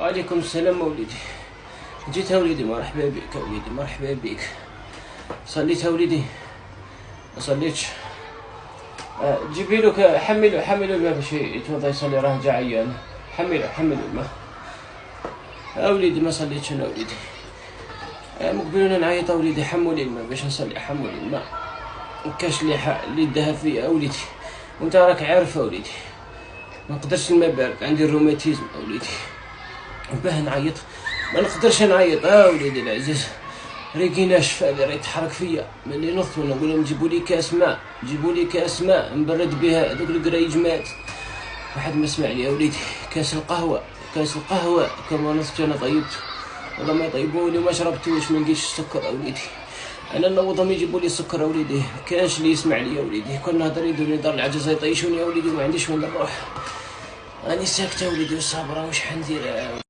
وعليكم السلام وليدي. جيت يا وليدي، مرحبا بك يا وليدي، مرحبا بك. صليت يا وليدي؟ ما صليتش. جيبي له، حملوا الماء باش يتوضا يصلي، راه جا عيان. حملوا الماء. وليدي ما صليتش انا وليدي. مقبلون نعيط وليدي، حموا لي الماء باش نصلي، حموا لي الماء. مكاش اللي داها فيا وليدي، وانت راك عارف وليدي ما نقدرش الماء بارد، عندي الروماتيزم وليدي. باه نعيط ما نقدرش نعيط وليدي العزيز. ريقي ناشف، هذا راه يتحرك فيا. ملي نضت ولا نقول لهم جيبوا لي كاس ماء، جيبوا لي كاس ماء نبرد بها هذوك القرايج مات. واحد ما سمع لي يا وليدي. كاس القهوه كما نضت انا طيبت، والله ما يطيبوني وما شربتوش، ما لقيتش السكر يا وليدي. انا نوضهم يجيبوا لي السكر يا وليدي، ما كانش اللي يسمع لي يا وليدي. كنا نهضر يدوني دار العجز يطيشوني يا وليدي، وما عنديش وين نروح. راني ساكته يا وليدي وصابره، واش حندير؟